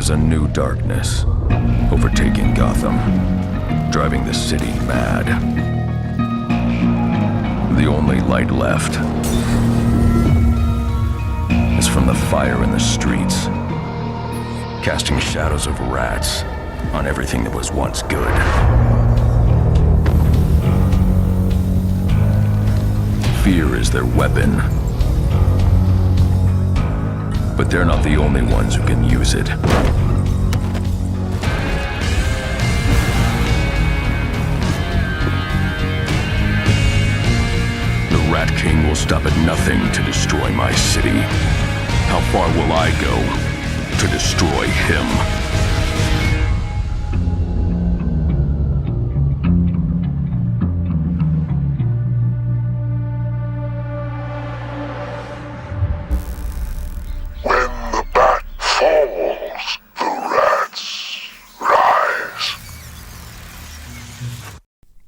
There's a new darkness overtaking Gotham, driving the city mad. The only light left is from the fire in the streets, casting shadows of rats on everything that was once good. Fear is their weapon, but they're not the only ones who can use it. The Rat King will stop at nothing to destroy my city. How far will I go to destroy him?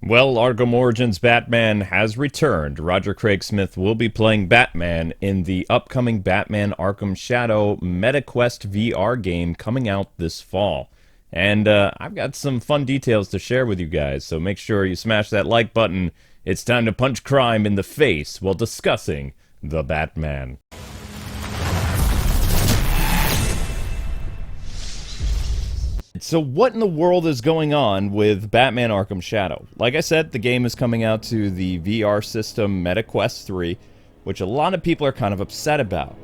Well, Arkham Origins Batman has returned. Roger Craig Smith will be playing Batman in the upcoming Batman Arkham Shadow MetaQuest VR game coming out this fall. And I've got some fun details to share with you guys, so make sure you smash that like button. It's time to punch crime in the face while discussing the Batman. So what in the world is going on with Batman Arkham Shadow? Like I said, the game is coming out to the VR system MetaQuest 3, which a lot of people are kind of upset about.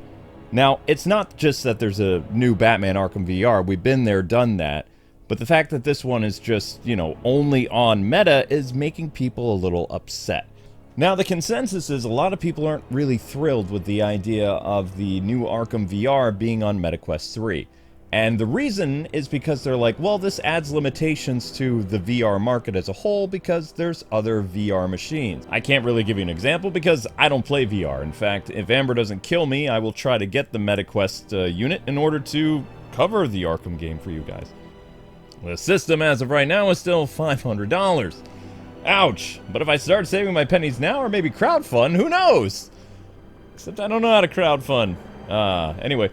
Now, it's not just that there's a new Batman Arkham VR, we've been there, done that, but the fact that this one is just, only on Meta is making people a little upset. Now, the consensus is a lot of people aren't really thrilled with the idea of the new Arkham VR being on MetaQuest 3. And the reason is because they're like, well, this adds limitations to the VR market as a whole because there's other VR machines. I can't really give you an example because I don't play VR. In fact, if Amber doesn't kill me, I will try to get the MetaQuest unit in order to cover the Arkham game for you guys. The system as of right now is still $500. Ouch! But if I start saving my pennies now or maybe crowdfund, who knows? Except I don't know how to crowdfund. Anyway.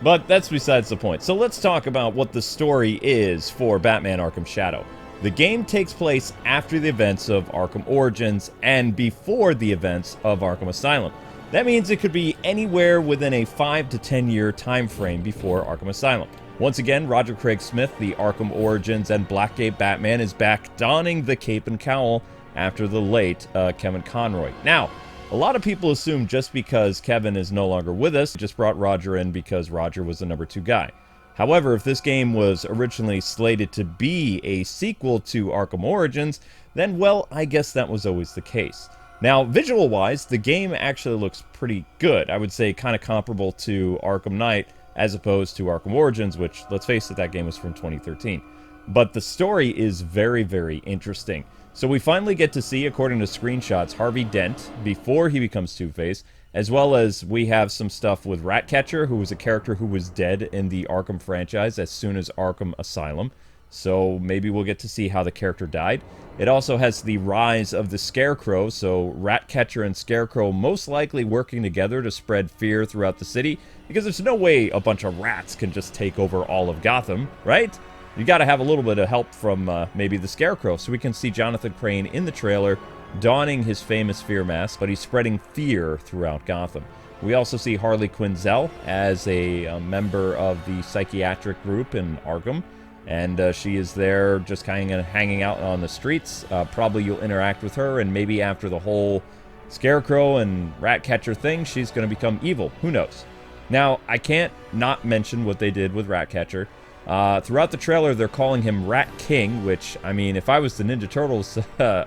But that's besides the point. So let's talk about what the story is for Batman Arkham Shadow. The game takes place after the events of Arkham Origins and before the events of Arkham Asylum. That means it could be anywhere within a 5 to 10 year time frame before Arkham Asylum. Once again, Roger Craig Smith, the Arkham Origins and Blackgate Batman, is back donning the cape and cowl after the late Kevin Conroy. Now, a lot of people assume just because Kevin is no longer with us, just brought Roger in because Roger was the number 2 guy. However, if this game was originally slated to be a sequel to Arkham Origins, then, well, I guess that was always the case. Now, visual-wise, the game actually looks pretty good. I would say kind of comparable to Arkham Knight as opposed to Arkham Origins, which, let's face it, that game was from 2013. But the story is very, very interesting. So we finally get to see, according to screenshots, Harvey Dent before he becomes Two-Face, as well as we have some stuff with Ratcatcher, who was a character who was dead in the Arkham franchise as soon as Arkham Asylum. So maybe we'll get to see how the character died. It also has the rise of the Scarecrow, so Ratcatcher and Scarecrow most likely working together to spread fear throughout the city, because there's no way a bunch of rats can just take over all of Gotham, right? You gotta have a little bit of help from maybe the Scarecrow. So we can see Jonathan Crane in the trailer donning his famous fear mask, but he's spreading fear throughout Gotham. We also see Harley Quinn as a member of the psychiatric group in Arkham, and she is there just kind of hanging out on the streets. Probably you'll interact with her, and maybe after the whole Scarecrow and Ratcatcher thing, she's going to become evil. Who knows? Now, I can't not mention what they did with Ratcatcher. Throughout the trailer, they're calling him Rat King, which, I mean, if I was the Ninja Turtles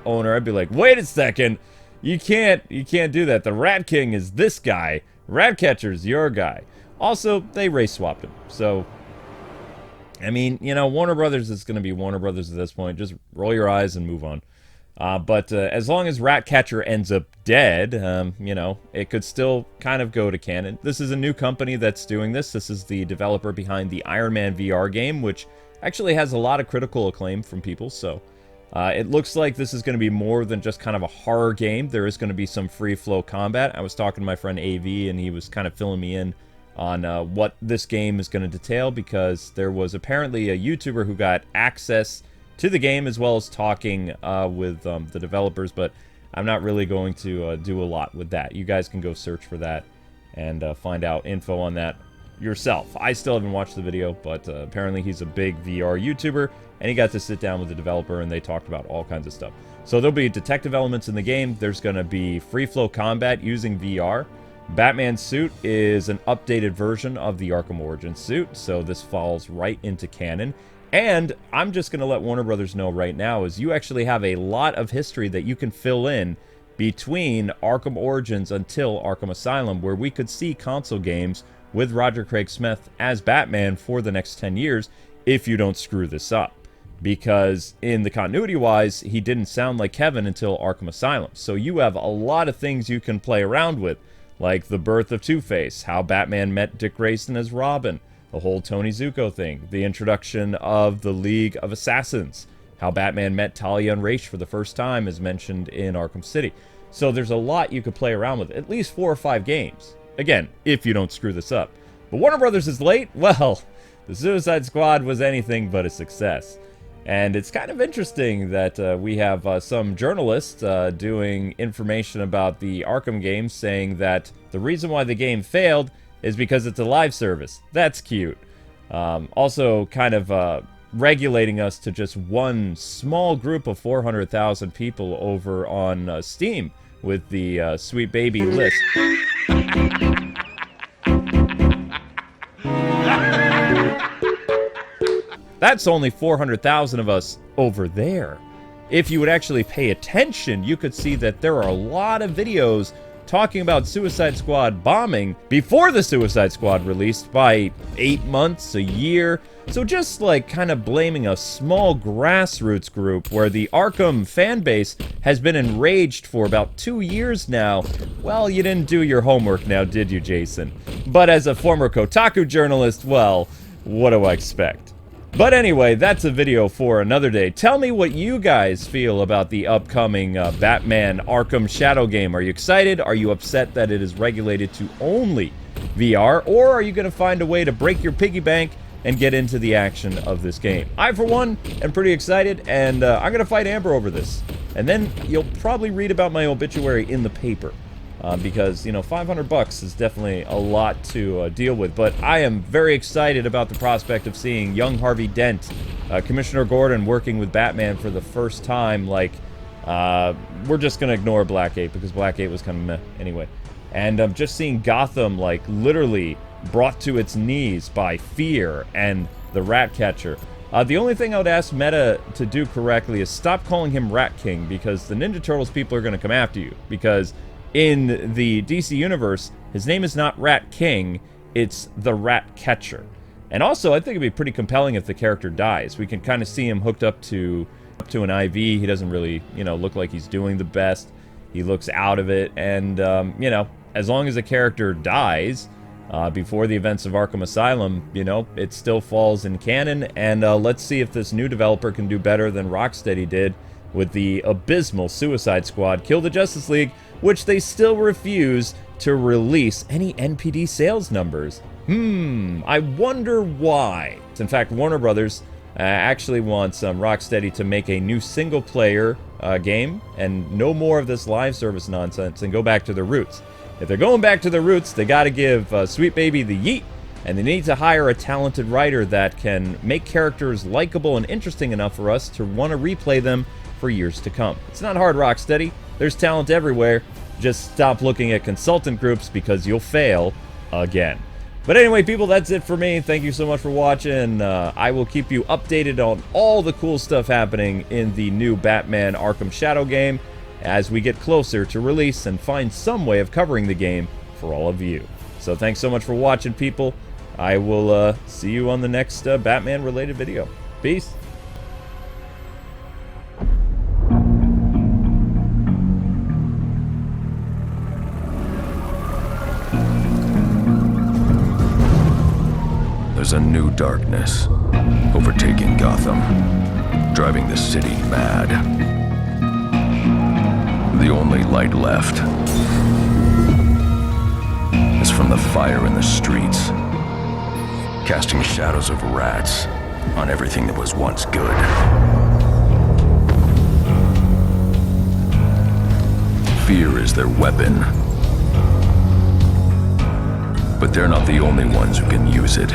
owner, I'd be like, wait a second, you can't do that. The Rat King is this guy. Ratcatcher's your guy. Also, they race swapped him. So, I mean, Warner Brothers is going to be Warner Brothers at this point. Just roll your eyes and move on. But as long as Ratcatcher ends up dead, it could still kind of go to canon. This is a new company that's doing this. This is the developer behind the Iron Man VR game, which actually has a lot of critical acclaim from people. So it looks like this is going to be more than just kind of a horror game. There is going to be some free flow combat. I was talking to my friend AV, and he was kind of filling me in on what this game is going to detail, because there was apparently a YouTuber who got access to the game as well as talking with the developers, but I'm not really going to do a lot with that. You guys can go search for that and find out info on that yourself. I still haven't watched the video, but apparently he's a big VR YouTuber, and he got to sit down with the developer and they talked about all kinds of stuff. So there'll be detective elements in the game. There's going to be free flow combat using VR. Batman's suit is an updated version of the Arkham Origins suit, so this falls right into canon. And I'm just going to let Warner Brothers know right now is you actually have a lot of history that you can fill in between Arkham Origins until Arkham Asylum, where we could see console games with Roger Craig Smith as Batman for the next 10 years if you don't screw this up. Because in the continuity-wise, he didn't sound like Kevin until Arkham Asylum. So you have a lot of things you can play around with, like the birth of Two-Face, how Batman met Dick Grayson as Robin, the whole Tony Zuko thing, the introduction of the League of Assassins, how Batman met Talia and Ra's for the first time, as mentioned in Arkham City. So there's a lot you could play around with, at least 4 or 5 games. Again, if you don't screw this up. But Warner Brothers is late? Well, the Suicide Squad was anything but a success. And it's kind of interesting that we have some journalists doing information about the Arkham games saying that the reason why the game failed is because it's a live service. That's cute. Also kind of regulating us to just one small group of 400,000 people over on Steam with the Sweet Baby list. That's only 400,000 of us over there. If you would actually pay attention, you could see that there are a lot of videos talking about Suicide Squad bombing before the Suicide Squad released by 8 months, a year. So just like kind of blaming a small grassroots group where the Arkham fan base has been enraged for about 2 years now. Well, you didn't do your homework now, did you, Jason? But as a former Kotaku journalist, well, what do I expect? But anyway, that's a video for another day. Tell me what you guys feel about the upcoming Batman Arkham Shadow game. Are you excited? Are you upset that it is regulated to only VR? Or are you going to find a way to break your piggy bank and get into the action of this game? I, for one, am pretty excited, and I'm going to fight Amber over this. And then you'll probably read about my obituary in the paper. Because, you know, $500 is definitely a lot to deal with. But I am very excited about the prospect of seeing young Harvey Dent, Commissioner Gordon working with Batman for the first time. Like, we're just going to ignore Blackgate because Blackgate was kind of meh anyway. And just seeing Gotham, like, literally brought to its knees by fear and the Ratcatcher. The only thing I would ask Meta to do correctly is stop calling him Rat King, because the Ninja Turtles people are going to come after you. Because in the DC Universe, his name is not Rat King, it's the Ratcatcher. And also, I think it'd be pretty compelling if the character dies. We can kind of see him hooked up to an IV. He doesn't really, you know, look like he's doing the best. He looks out of it. And, you know, as long as the character dies before the events of Arkham Asylum, you know, it still falls in canon. And let's see if this new developer can do better than Rocksteady did with the abysmal Suicide Squad Kill the Justice League, which they still refuse to release any NPD sales numbers. I wonder why. In fact, Warner Brothers actually wants Rocksteady to make a new single-player game and no more of this live service nonsense and go back to their roots. If they're going back to their roots, they got to give Sweet Baby the yeet, and they need to hire a talented writer that can make characters likable and interesting enough for us to want to replay them for years to come. It's not hard, Rocksteady. There's talent everywhere. Just stop looking at consultant groups because you'll fail again. But anyway, people, that's it for me. Thank you so much for watching. I will keep you updated on all the cool stuff happening in the new Batman Arkham Shadow game as we get closer to release and find some way of covering the game for all of you. So thanks so much for watching, people. I will see you on the next Batman-related video. Peace. There's a new darkness overtaking Gotham, driving the city mad. The only light left flames from the fire in the streets, casting shadows of rats on everything that was once good. Fear is their weapon, but they're not the only ones who can use it.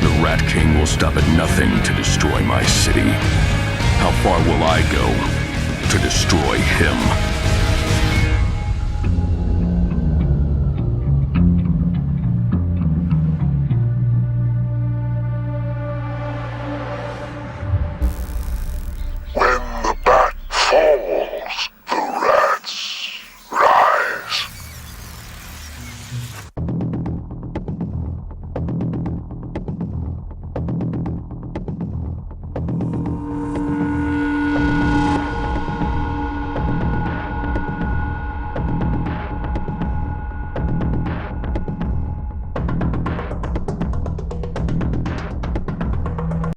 The Rat King will stop at nothing to destroy my city. How far will I go to destroy him?